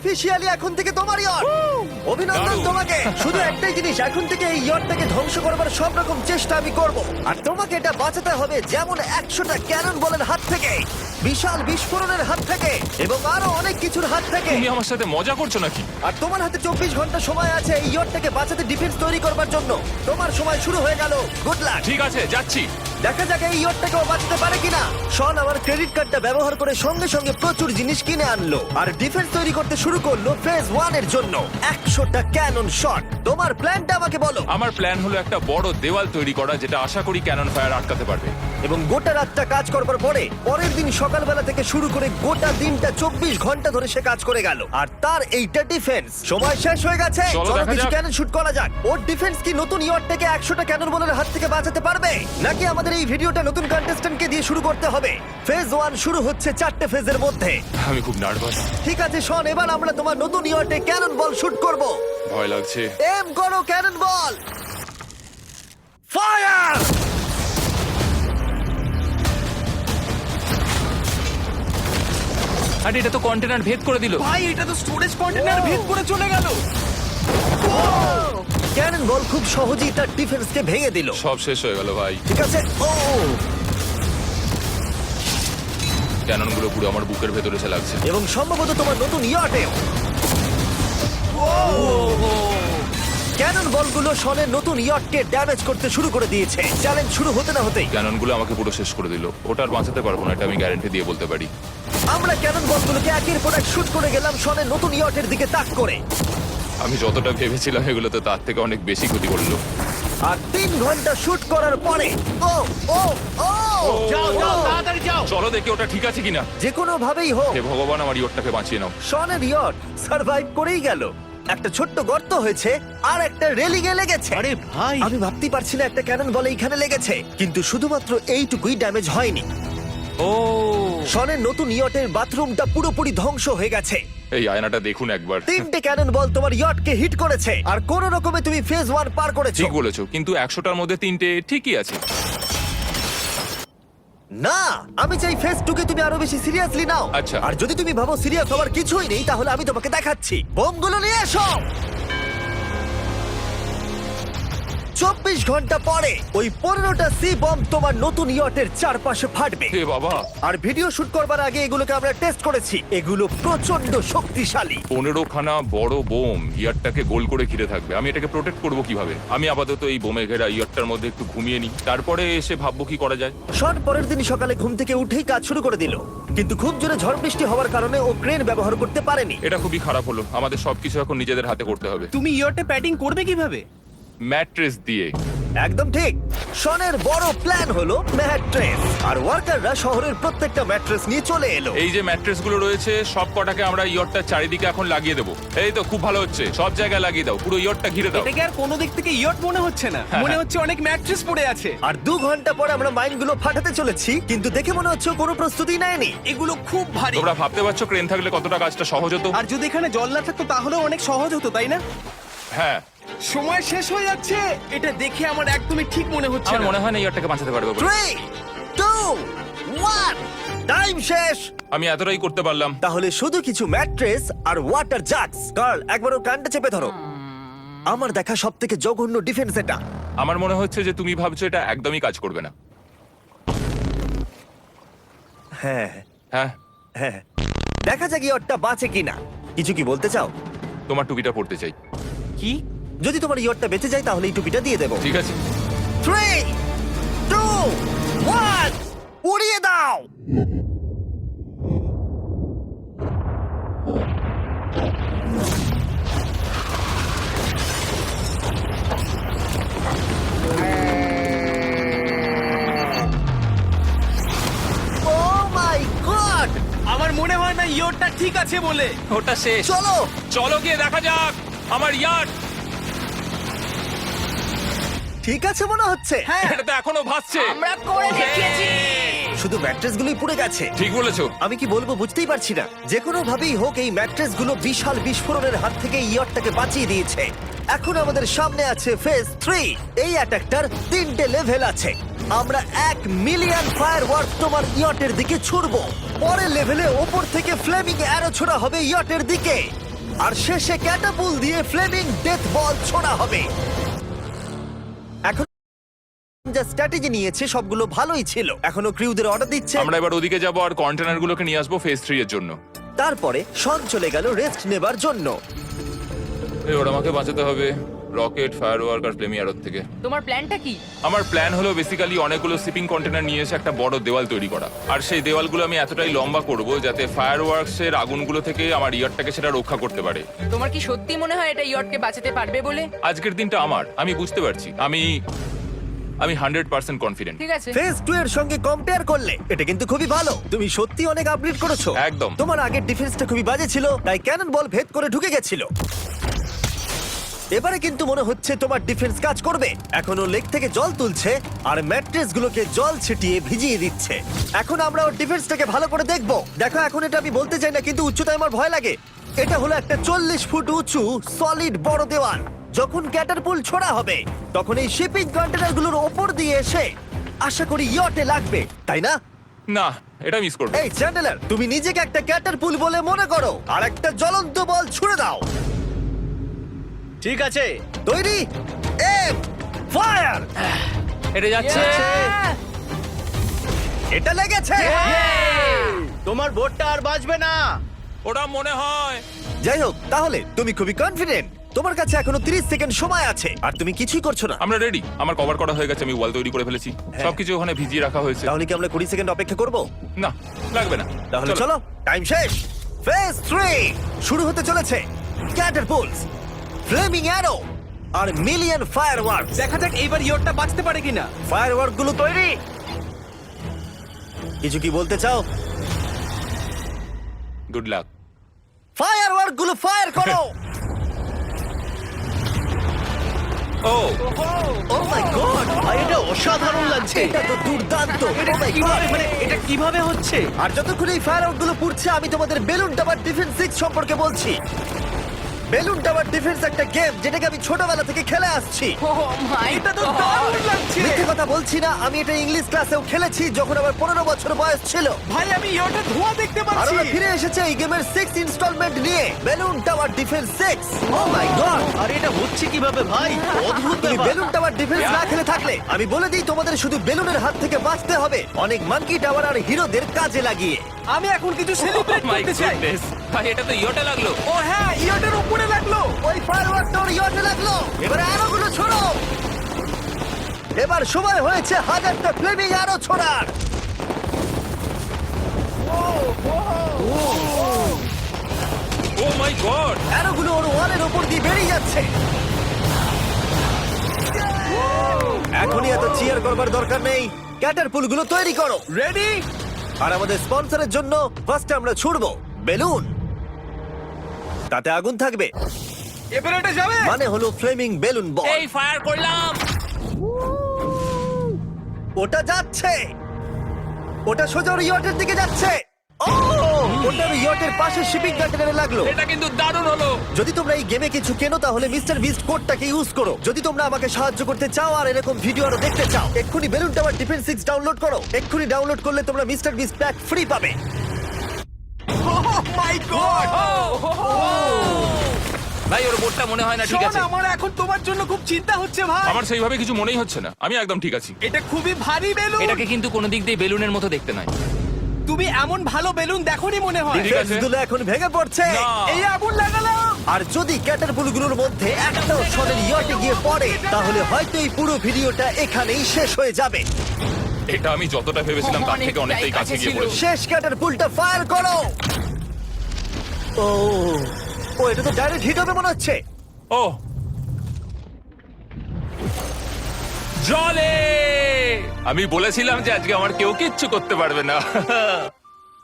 Officially এখন থেকে তোমার ইয়ট। অভিনন্দন দারুণ। তোমাকে। শুধু একটাই জিনিস, এখন থেকে এই ইয়টটাকে ধ্বংস করবার সব রকম চেষ্টা আমি করব, আর তোমাকে এটা বাঁচাতে হবে যেমন 100টা ক্যানন বলের হাত থেকে, বিশাল বিস্ফোরণের হাত থেকে, এবং আরো অনেক কিছুর হাত থেকে। তুমি আমার সাথে মজা করছো নাকি? আর তোমার হাতে 24 ঘন্টা সময় আছে এই ইয়টটাকে বাঁচাতে, ডিফেন্স তৈরি করবার জন্য। তোমার সময় শুরু হয়ে গেল। Good luck. ঠিক আছে, যাচ্ছি। দেখা যাক এই ইয়টটাকেও বাঁচাতে পারে কিনা। শন আমার ক্রেডিট কার্ডটা ব্যবহার করে সঙ্গে সঙ্গে প্রচুর জিনিস কিনে আনলো আর ডিফেন্স তৈরি করতে শুরু করলো ফেজ 1 এর জন্য 100টা ক্যানন শট। তোমার প্ল্যানটা আমাকে বলো। আমার প্ল্যান হলো একটা বড় দেওয়াল তৈরি করা, যেটা আশা করি ক্যানন ফায়ার আটকাতে পারবে। এবং গোটা রাতটা কাজ করবার পরে পরের দিন সকালবেলা থেকে শুরু করে গোটা দিনটা 24 ঘন্টা ধরে সে কাজ করে গেল, আর তার এইটা ডিফেন্স। সময় শেষ হয়ে গেছে। চলো চলো দেখা কিছু যাক। ক্যানন শুট করা যাক। ওর ডিফেন্স কি নতুন ইয়টটাকে 100টা ক্যানন বলের হাত থেকে বাঁচাতে পারবে, নাকি আমাদের এই ভিডিওটা নতুন কন্টেস্ট্যান্টকে দিয়ে শুরু করতে হবে? ফেজ 1 শুরু হচ্ছে 4টে ফেজের মধ্যে। আমি খুব নার্ভাস। ঠিক আছে শন, এবার আমরা তোমার নতুন ইয়টে ক্যানন বল শুট করব। ভয় লাগছে। এম করো ক্যানন বল। ফায়ার! আরে এটা তো কন্টেনার ভেদ করে দিল। ভাই এটা তো স্টোরেজ কন্টেনার ভেদ করে চলে গেল। ক্যানন বল খুব সহজেই তার ডিফেন্সকে ভেঙে দিল। সব শেষ হয়ে গেল ভাই। ঠিক আছে। ও ক্যাননগুলো পুরো আমার বুকের ভেতরে এসে লাগছে। এবং সম্ভবত তোমার নতুন ইয়টে ক্যানন বলগুলো শনের নতুন ইয়টকে ড্যামেজ করতে শুরু করে দিয়েছে। চ্যালেঞ্জ শুরু হতে না হতেই ক্যাননগুলো আমাকে পুরো শেষ করে দিল। ওটা আর বাঁচাতে পারবো না, এটা আমি গ্যারান্টি দিয়ে বলতে পারি। আমরা ক্যানন বলগুলোকে একের পর এক শুট করে গেলাম শনের নতুন ইয়টের দিকে তাক করে। আমি যতটা ভেবেছিলাম এগুলো তো তার থেকে অনেক বেশি ক্ষতি করলো। আর 3 ঘন্টা শুট করার পরে ও ও ও যাও যাও তাড়াতাড়ি যাও। চলো দেখি ওটা ঠিক আছে কিনা। যে কোনো ভাবেই হোক হে ভগবান, আমার ইয়টটাকে বাঁচিয়ে নাও। শনের ইয়ট সার্ভাইভ করেই গেল। একটা ছোট্ট গর্ত হয়েছে আর একটা রেলিং এ লেগেছে। আরে ভাই আমি ভাবতেই পারছি না একটা ক্যানন বল এইখানে লেগেছে, কিন্তু শুধুমাত্র এইটুকুই ড্যামেজ হয়নি। ও শনের নতুন ইয়টের বাথরুমটা পুরোপুরি ধ্বংস হয়ে গেছে। এই আয়নাটা দেখুন একবার। 3টে ক্যানন বল তোমার ইয়টকে হিট করেছে, আর কোন রকমে তুমি ফেজ 1 পার করেছো। ঠিক বলেছো, কিন্তু 100টার মধ্যে 3টে ঠিকই আছে। না, আমি চাই ফেজ 2 কে তুমি আরো বেশি সিরিয়াসলি নাও। আচ্ছা। আর যদি তুমি ভাবো সিরিয়াস হওয়ার কিছুই নেই, তাহলে আমি তোমাকে দেখাচ্ছি। বোমগুলো নিয়ে এসো। 24 ঘন্টা পরে ওই 15টা সি বম তোমার নতুন ইয়টের চারপাশে ফাটবে। হে বাবা, আর ভিডিও শুট করবার আগে এগুলোকে আমরা টেস্ট করেছি। এগুলো প্রচন্ড শক্তিশালী। 15খানা বড় বোম ইয়ারটাকে গোল করে ঘিরে থাকবে। আমি এটাকে প্রোটেক্ট করব কিভাবে? আমি আপাতত এই বোমে ঘেরা ইয়ারটার মধ্যে একটু ঘুমিয়ে নিই, তারপরে এসে ভাববো কি করা যায়। শন পরের দিন সকালে ঘুম থেকে উঠেই কাজ শুরু করে দিল, কিন্তু খুব জোরে ঝড় বৃষ্টি হওয়ার কারণে ও ক্রেন ব্যবহার করতে পারেনি। এটা খুবই খারাপ হলো। আমাদের সবকিছু এখন নিজেদের হাতে করতে হবে। তুমি ইয়টে প্যাডিং করবে কিভাবে? ম্যাট্রেস দিয়ে। একদম ঠিক। শনের বড় প্ল্যান হলো ম্যাট্রেস, আর ওয়ার্কাররা শহরের প্রত্যেকটা ম্যাট্রেস নিয়ে চলে এলো। এই যে ম্যাট্রেসগুলো রয়েছে সব কটাকে আমরা ইয়রটার চারিদিকে এখন লাগিয়ে দেবো। এই তো খুব ভালো হচ্ছে, সব জায়গায় লাগিয়ে দাও, পুরো ইয়রটা ঘিরে দাও। এটাকে আর কোনো দিক থেকে ইয়ট মনে হচ্ছে না, মনে হচ্ছে অনেক ম্যাট্রেস পড়ে আছে। আর 2 ঘন্টা পরে আমরা মাইনগুলো ফাটাতে চলেছি, কিন্তু দেখে মনে হচ্ছে ও কোনো প্রস্তুতি নেয়নি। এগুলো খুব ভারী। তোমরা ভাবতে পারছো ক্রেন থাকলে কতটা কাজটা সহজ হতো? আর যদি এখানে জল না থাকতো তাহলেও অনেক সহজ হতো, তাই না? হ্যাঁ, সময় শেষ হয়ে যাচ্ছে। এটা দেখে আমার একদমই ঠিক মনে হচ্ছে আমার না। মনে হয় না ইয়রটাকে বাঁচাতে পারবে বলে। 3 2 1 টাইম শেষ। আমি এতটাই করতে পারলাম। তাহলে শুধু কিছু ম্যাট্রেস আর ওয়াটার জাগস। কার্ল, একবার ওর কানটা চেপে ধরো। আমার দেখা সবথেকে জঘন্য ডিফেন্স এটা। আমার মনে হচ্ছে যে তুমি ভাবছো এটা একদমই কাজ করবে না। হ্যাঁ হ্যাঁ, হ্যাঁ, দেখা যাক ইয়টটা বাঁচে কিনা। কিছু কি বলতে চাও? তোমার টুপিটা পড়তে চাই। কি? যদি তোমার ইয়টটা বেঁচে যায় তাহলে এই টুপিটা দিয়ে দেবো। ঠিক আছে। 3 2 1 উড়িয়ে দাও। Oh my God! আমার মনে হয় না ইয়টটা ঠিক আছে বলে। ওটা শেষ। চলো চলো গিয়ে দেখা যাক আমার ইয়ার। ঠিক আছে মনে হচ্ছে। হ্যাঁ, এটা তো এখনো ভাসছে। আমরা করে দেখিয়েছি। শুধু ম্যাট্রেসগুলোই পুড়ে গেছে। ঠিক বলেছো। আমি কি বলবো বুঝতেই পারছি না। যে কোনো ভাবেই হোক এই ম্যাট্রেসগুলো বিশাল বিস্ফোরণের হাত থেকে ইয়টটাকে বাঁচিয়ে দিয়েছে। এখন আমাদের সামনে আছে ফেজ 3। এই অ্যাটাকটার 3টে লেভেল আছে। আমরা 1 মিলিয়ন ফায়ারওয়ার্ক তোমার ইয়টের দিকে ছুড়বো। পরের লেভেলে ওপর থেকে ফ্লেমিং অ্যারো ছোড়া হবে ইয়টের দিকে। আর শেষে ক্যাটাপুল দিয়ে ফ্লেমিং ডেথ বল ছোড়া হবে। এখন যা স্ট্র্যাটেজি নিয়েছে সবগুলো ভালোই ছিল, এখনো ক্রিউদের অর্ডার দিচ্ছে। আমরা এবার ওদিকে যাব আর কন্টেনারগুলোকে নিয়ে আসবো ফেজ 3 এর জন্য। তারপরে শন চলে গেল রেস্ট নেবার জন্য। এবার আমাকে বাঁচাতে হবে রকেট, ফায়ারওয়ার্ক আর ফ্লেমি অ্যারোর থেকে। তোমার প্ল্যানটা কি? আমার প্ল্যান হলো বেসিক্যালি অনেকগুলো শিপিং কন্টেনার নিয়ে এসে একটা বড় দেওয়াল তৈরি করা, আর সেই দেওয়ালগুলো আমি এতটাই লম্বা করব যাতে ফায়ারওয়ার্কস এর আগুনগুলো থেকে আমার ইয়ারটাকে সেটা রক্ষা করতে পারে। তোমার কি সত্যি মনে হয় এটা ইয়টকে বাঁচাতে পারবে বলে? আজকের দিনটা আমার, আমি বুঝতে পারছি, আমি 100% কনফিডেন্ট। ঠিক আছে। ফেজ 2 এর সঙ্গে কম্পেয়ার করলে এটা কিন্তু খুবই ভালো। তুমি সত্যি অনেক আপগ্রেড করেছো। একদম। তোমার আগের ডিফেন্সটা খুবই বাজে ছিল, তাই ক্যানন বল ভেদ করে ঢুকে গেছিল। এবারে কিন্তু মনে হচ্ছে তোমার ডিফেন্স কাজ করবে। এখনো লেক থেকে জল তুলছে আর ম্যাট্রেস গুলোকে জল ছিটিয়ে ভিজিয়ে দিচ্ছে। এখন আমরা ওর ডিফেন্সটাকে ভালো করে দেখবো। দেখো, এখন এটা আমি বলতে চাই না, কিন্তু উচ্চতায় আমার ভয় লাগে। এটা হলো একটা 40 ফুট উঁচু সলিড বড় দেওয়াল। যখন ক্যাটারপুল ছোড়া হবে তখন এই শিপিং কন্টেনারগুলোর ওপর দিয়ে এসে আশা করি ইয়টে লাগবে, তাই না? না, এটা মিস করব। এই চ্যান্ডেলার, তুমি নিজেকে একটা ক্যাটারপুল বলে মনে করো আর একটা জ্বলন্ত বল ছুড়ে দাও। ঠিক আছে, তৈরি, এম, ফায়ার! এটা যাচ্ছে। এটা লেগেছে। তোমার বোটটা আর বাজবে না। ওটা মনে হয়। যাই হোক, তাহলে তুমি খুবই কনফিডেন্ট। তোমার কাছে এখনো 30 সেকেন্ড সময় আছে আর তুমি কিছুই করছো না। আমরা রেডি, আমার কভার করা হয়ে গেছে, আমি ওয়াল তৈরি করে ফেলেছি, সবকিছু ওখানে ভিজিয়ে রাখা হয়েছে। তাহলে কি আমরা 20 সেকেন্ড অপেক্ষা করব? না, লাগবে না। তাহলে চলো, টাইম শেষ। ফেজ 3 শুরু হতে চলেছে। ক্যাটারপুলস, ফ্লেমিং অ্যারো আর মিলিয়ন ফায়ারওয়ার্ক। দেখা যাক এইবার ইয়টটা বাঁচতে পারে কিনা। ফায়ারওয়ার্ক গুলো তৈরি। কিছু কি বলতে চাও? Good luck. ফায়ারওয়ার্ক গুলো ফায়ার করো। ও ও মাই গড, ভাই, এটা অসাধারণ লাগছে। এটা তো দুর্দান্ত। এটা Oh my কিভাবে, God! মানে এটা কিভাবে হচ্ছে? আর যতক্ষণ এই ফায়ারওয়ার্ক গুলো পুড়ছে আমি তোমাদের বেলুন টাওয়ার ডিফেন্স 6 সম্পর্কে বলছি। বেলুন টাওয়ার ডিফেন্স একটা গেম যেটাকে আমি ছোটবেলা থেকে খেলে আসছি। ও মাই এটা তো দারুণ লাগছে। মিথ্যে কথা বলছি না, আমি এটা ইংলিশ ক্লাসেও খেলেছি যখন আমার 15 বছর বয়স ছিল। ভাই, আমি ইয়টের ধোঁয়া দেখতে আর পাচ্ছি। ওরা ফিরে এসেছে এই গেমের 6 ইনস্টলমেন্ট নিয়ে, বেলুন টাওয়ার ডিফেন্স 6। ও মাই গড, আর এটা হচ্ছে কিভাবে ভাই? অদ্ভুত তুমি ব্যাপার। বেলুন টাওয়ার ডিফেন্স না খেলে থাকলে আমি বলে দিই তোমাদের শুধু বেলুনের হাত থেকে বাঁচতে হবে অনেক মাঙ্কি টাওয়ার আর হিরোদের কাজে লাগিয়ে। আমি এখন কিছু সেলিব্রেট মাই করতে চাই। গুডনেস, ভাই এটা তো ইয়োটা লাগলো। ও হ্যাঁ, ইয়টের উপরে লাগলো। ওই ফায়ারওয়ার্কটা ওর ইয়টে লাগলো। এবারে আরোগুলো ছোড়ো। এবার সময় হয়েছে 1000টা ফ্লেমিং আরো ছোড়ার। ও মাই গড, অ্যারোগুলো ওর ওয়ালের উপর দিয়ে বেরিয়ে যাচ্ছে। এখনই এত চিয়ার করবার দরকার নেই, ক্যাটারপুলগুলো তৈরি করো। রেডি? আর আমাদের স্পন্সরের জন্য ফার্স্টে আমরা ছুড়বো বেলুন, তাতে আগুন থাকবে, এবার এটা যাবে। মানে হলো ফ্লেমিং বেলুন বল। এই ফায়ার করলাম। ওটা যাচ্ছে, ওটা সোজা ওর ইয়টের দিকে যাচ্ছে। ও, ওটা ওর ইয়টের পাশে শিপিং কন্টেনারে লাগলো। এটা কিন্তু দারুণ হলো। যদি তোমরা এই গেমে কিছু কেনো তাহলে মিস্টার বিস্ট কোডটাকে ইউজ করো। যদি তোমরা আমাকে সাহায্য করতে চাও আর এরকম ভিডিও আরো দেখতে চাও, এক্ষুনি বেলুন টাওয়ার ডিফেন্স 6 ডাউনলোড করো। এক্ষুনি ডাউনলোড করলে তোমরা মিস্টার বিস্ট প্যাক ফ্রি পাবে। মাই গড! ভাই ওর বোটটা মনে হয় না ঠিক শোন, আছে। আমার এখন তোমার জন্য খুব চিন্তা হচ্ছে ভাই। আমার সেইভাবে কিছু মনেই হচ্ছে না, আমি একদম ঠিক আছি। এটা খুবই ভারী বেলুন। এটাকে কিন্তু কোনো দিক দিয়ে বেলুনের মতো দেখতে নয়। তুমি এমন ভালো বেলুন দেখোনি মনে হয়। ঠিক আছে। ডিফেন্সগুলো এখন ভেঙে পড়ছে। না। এই আগুন লাগালাম। আর যদি ক্যাটারপুলগুলোর মধ্যে একটাও শনের ইয়টে গিয়ে পড়ে তাহলে হয়তো এই পুরো ভিডিওটা এখানেই শেষ হয়ে যাবে। এটা আমি যতটা ভেবেছিলাম তার থেকে অনেকটাই কাছে গিয়ে পড়েছে। শেষ ক্যাটারপুলটা ফায়ার করো। ও, ও, এটা তো ডাইরেক্ট হিট হবে মনে হচ্ছে। ও জলে, আমি বলেছিলাম যে আজকে আমার কেউ কিচ্ছু করতে পারবে না।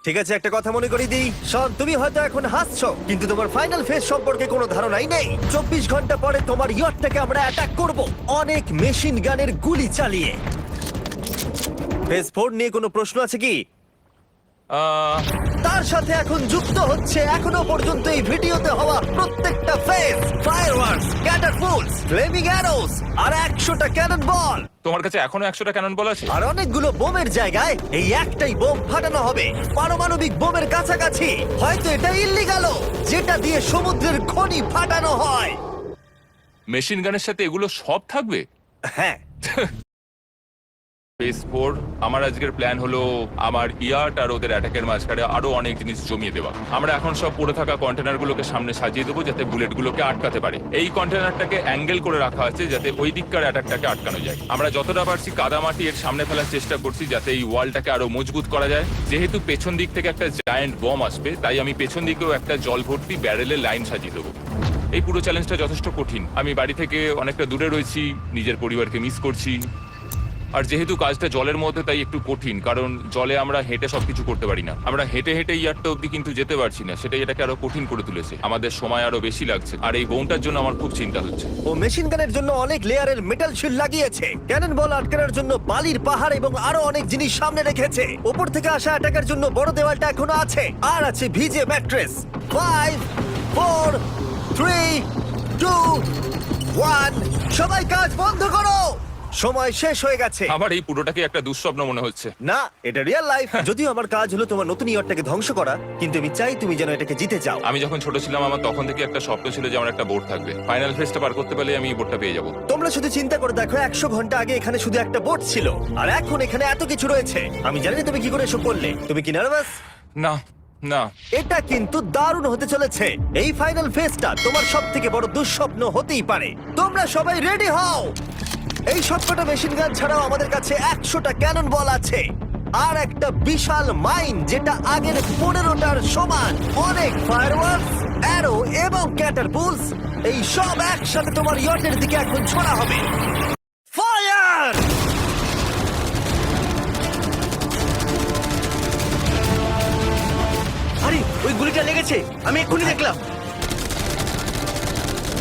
ঠিক আছে, একটা কথা মনে করিয়ে দিই, শন, তুমি হয়তো এখন হাসছো কিন্তু তোমার ফাইনাল ফেজ সম্পর্কে কোনো ধারণাই নেই। 24 ঘন্টা পরে তোমার ইয়টটাকে আমরা অ্যাটাক করব অনেক মেশিন গানের গুলি চালিয়ে। ফেজ 4 নিয়ে কোনো প্রশ্ন আছে কি? তার সাথে এখন যুক্ত হচ্ছে এখনো পর্যন্ত এই ভিডিওতে হওয়া প্রত্যেকটা phase. Fireworks, catapults, flaming arrows আর 100টা ক্যানন বল। তোমার কাছে এখনো 100টা ক্যানন বল আছে? আর অনেকগুলো বোমের জায়গায় এই একটাই বোম ফাটানো হবে, পারমাণবিক বোমের কাছাকাছি। হয়তো এটা ইল্লিগাল, যেটা দিয়ে সমুদ্রের খনি ফাটানো হয়। মেশিন গানের সাথে এগুলো সব থাকবে? হ্যাঁ, ফেজ 4 আমার আজকের প্ল্যান হলো আমার ইয়ার্ট আর ওদের অ্যাটাকের মাঝখানে আরো অনেক জিনিস জমিয়ে দেওয়া। আমরা এখন সব পড়ে থাকা কন্টেনারগুলোকে সামনে সাজিয়ে দেবো যাতে বুলেটগুলোকে আটকাতে পারে। এই কন্টেনারটাকে অ্যাঙ্গেল করে রাখা আছে যাতে ওই দিককার অ্যাটাকটাকে আটকানো যায়। আমরা যতটা পারছি কাদামাটি এর সামনে ফেলার চেষ্টা করছি যাতে এই ওয়ালটাকে আরো মজবুত করা যায়। যেহেতু পেছন দিক থেকে একটা জায়ান্ট বম আসবে, তাই আমি পেছন দিকেও একটা জল ভর্তি ব্যারেলের লাইন সাজিয়ে দেবো। এই পুরো চ্যালেঞ্জটা যথেষ্ট কঠিন। আমি বাড়ি থেকে অনেকটা দূরে রয়েছি, নিজের পরিবারকে মিস করছি। আর যেহেতু কাজটা জলের মধ্যে, তাই একটু কঠিন, কারণ জলে আমরা হেঁটে সবকিছু করতে পারি না। আমরা হেঁটে হেঁটে ইয়ারটা অব্দি কিন্তু যেতে পারছি না, সেটাই এটাকে আরো কঠিন করে তুলেছে। আমাদের সময় আরো বেশি লাগছে, আর এই বোমটার জন্য আমার খুব চিন্তা হচ্ছে। ও মেশিন গানের জন্য অনেক লেয়ারের মেটাল শিল্ড লাগিয়েছে, ক্যানন বল আটকানোর জন্য বালির পাহাড় এবং আরো অনেক জিনিস সামনে রেখেছে। ওপর থেকে আসা অ্যাটাকের জন্য বড় দেওয়ালটা এখনো আছে, আর আছে ভিজে ম্যাট্রেস। 5 4 3 2 1 সবাই কাজ বন্ধ করো, সময় শেষ হয়ে গেছে। আমার এই পুরোটাকে একটা দুঃস্বপ্ন মনে হচ্ছে। না, এটা রিয়েল লাইফ। যদিও আমার কাজ হলো তোমার নতুন ইয়ারটাকে ধ্বংস করা, কিন্তু আমি চাই তুমি যেন এটাকে জিতে যাও। আমি যখন ছোট ছিলাম আমার তখন থেকে একটা স্বপ্ন ছিল যে আমার একটা বোট থাকবে। ফাইনাল ফেজটা পার করতে পারলে আমি এই বোটটা পেয়ে যাবো। তোমরা শুধু চিন্তা করে দেখো, 100 ঘন্টা আগে এখানে শুধু একটা বোট ছিল, আর এখন এখানে এত কিছু রয়েছে। আমি জানি না তুমি কি করে এসব করলে। তুমি কি নার্ভাস? না না, এটা কিন্তু দারুণ হতে চলেছে। এই ফাইনাল ফেজটা তোমার সবথেকে বড় দুঃস্বপ্ন হতেই পারে। তোমরা সবাই রেডি হও। এই সবকটা মেশিন গান ছাড়াও আমাদের কাছে 100টা ক্যানন বল আছে, আর একটা বিশাল মাইন যেটা আগের 15টার সমান। অনেক ফায়ারওয়ার্কস, অ্যারো এবং ক্যাটারপুলস, এই সব একসাথে তোমার ইয়টের দিকে এখন ছোড়া হবে। ফায়ার! আরে ওই গুলিটা লেগেছে, আমি এক্ষুনি দেখলাম।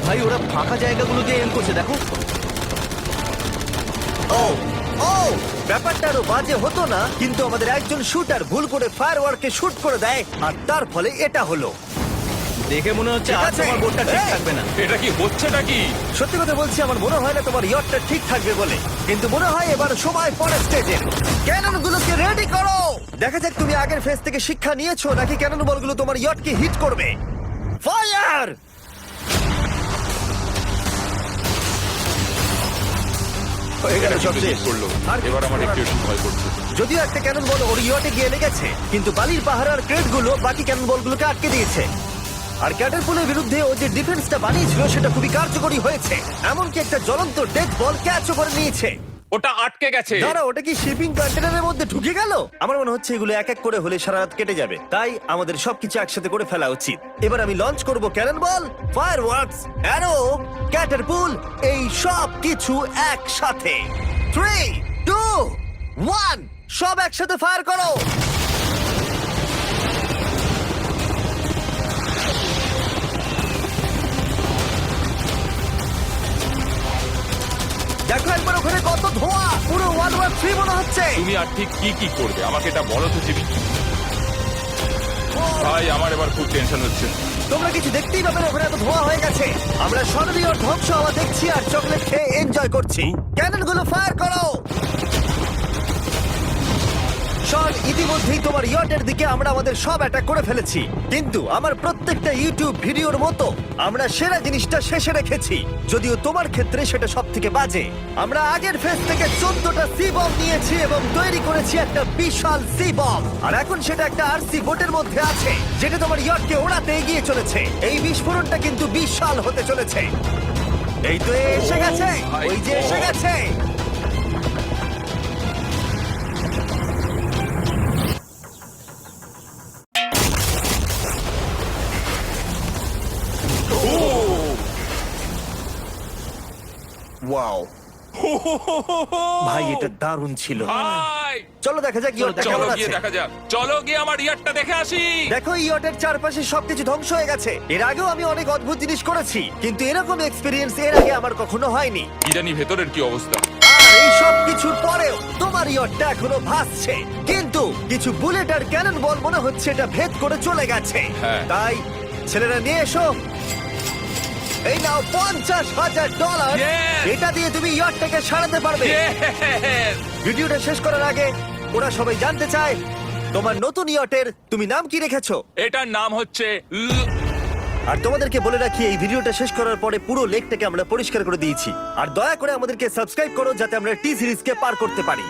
ভাই ওরা ফাঁকা জায়গাগুলো দিয়ে এম করছে, দেখো। ও ও ব্যাপারটা আরো বাজে হতো না, কিন্তু আমাদের একজন শুটার ভুল করে ফায়ারওয়ার্ককে শুট করে দেয়, আর তার ফলে এটা হলো। দেখে মনে হচ্ছে ঠিক আর আছে। তোমার বোটটা ঠিক এই! থাকবে না। এটা কি হচ্ছেটা কি? সত্যি কথা বলছি, আমার মনে হয় না তোমার ইয়টটা ঠিক থাকবে বলে, কিন্তু মনে হয় এবার সময় পরে স্টেজের। ক্যাননগুলোকে রেডি করো। দেখা যাক তুমি আগের ফেজ থেকে শিক্ষা নিয়েছো নাকি ক্যানন বলগুলো তোমার ইয়টকে হিট করবে। ফায়ার! হয়ে গেল এটা সব কিন্তু শেষ। মিস করলো। আর এবার আমার একটু একটু ভয় করছে। যদিও একটা ক্যানন বল ওর ইয়টে গিয়ে লেগেছে, কিন্তু বালির পাহাড় আর ক্রেটগুলো বাকি ক্যানন বলগুলোকে আটকে দিয়েছে। আর ক্যাটারপুলের বিরুদ্ধে ও যে ডিফেন্সটা বানিয়েছিল সেটা খুবই কার্যকরী হয়েছে। এমনকি একটা জ্বলন্ত ডেথ বল ক্যাচও করে নিয়েছে। ওটা আটকে গেছে। দাঁড়া, ওটা কি শিপিং কন্টেনারের মধ্যে ঢুকে গেল? আমার মনে হচ্ছে এগুলো এক এক করে হলে সারা রাত কেটে যাবে, তাই আমাদের সবকিছু একসাথে করে ফেলা উচিত। এবার আমি লঞ্চ করব ক্যানন বল, ফায়ারওয়ার্কস, অ্যারো, ক্যাটারপুল, এই সব কিছু একসাথে। 3 2 1 সব একসাথে ফায়ার করো। দেখো একবার ওখানে কত ধোঁয়া, পুরো ওয়ার্ল্ড ওয়ার 3 মনে হচ্ছে। তুমি আর ঠিক কি কি করবে আমাকে এটা বলো তো জিমি। ভাই আমার এবার খুব টেনশন হচ্ছে। তোমরা কিছু দেখতেই পাবে না, ওখানে এত ধোঁয়া হয়ে গেছে। আমরা স্বর্ণীয় ধ্বংস হওয়া দেখছি আর চকলেট খেয়ে এনজয় করছি। ক্যাননগুলো ফায়ার করো। শন, ইতিমধ্যেই তোমার ইয়টের দিকে আমরা আমাদের সব অ্যাটাক করে ফেলেছি, কিন্তু আমার প্রত্যেকটা ইউটিউব ভিডিওর মতো আমরা সেরা জিনিসটা শেষে রেখেছি। যদিও তোমার ক্ষেত্রে সেটা সব থেকে বাজে। আমরা আগের ফেজ থেকে 14টা সি বম নিয়েছি এবং তৈরি করেছি একটা বিশাল সি বম, আর এখন সেটা একটা আরসি বোটের মধ্যে আছে যেটা তোমার ইয়টকে ওড়াতে এগিয়ে চলেছে। এই বিস্ফোরণটা কিন্তু বিশাল হতে চলেছে। এই তো এসে গেছে, ওই যে এসে গেছে। ওয়াও ভাই, এটা দারুণ ছিল। ভাই চলো দেখা যাক ইয়টটা চলো কেমন গিয়ে আছে। দেখা যাক, চলো গিয়ে আমার ইয়ারটা দেখে আসি। দেখো, ইয়টের চারপাশে সবকিছু ধ্বংস হয়ে গেছে। এর আগেও আমি অনেক অদ্ভুত জিনিস করেছি, কিন্তু এরকম এক্সপেরিয়েন্স এর আগে আমার কখনো হয়নি। কি জানি ভেতরের কি অবস্থা। আর এই সব কিছুর পরেও তোমার ইয়টটা এখনো ভাসছে, কিন্তু কিছু বুলেট আর ক্যানন বল মনে হচ্ছে এটা ভেদ করে চলে গেছে। হ্যাঁ। তাই ছেলেরা নিয়ে এসো। এই নাও $50,000। Yes! এটা দিয়ে তুমি ইয়টটাকে সারাতে পারবে। Yes! ভিডিওটা শেষ করার আগে ওরা সবাই জানতে চায় তোমার নতুন ইয়টের তুমি নাম কি রেখেছো। এটার নাম হচ্ছে আর তোমাদেরকে বলে রাখি এই ভিডিওটা শেষ করার পরে পুরো লেকটাকে আমরা পরিষ্কার করে দিয়েছি। আর দয়া করে আমাদেরকে সাবস্ক্রাইব করো যাতে আমরা টি সিরিজকে পার করতে পারি।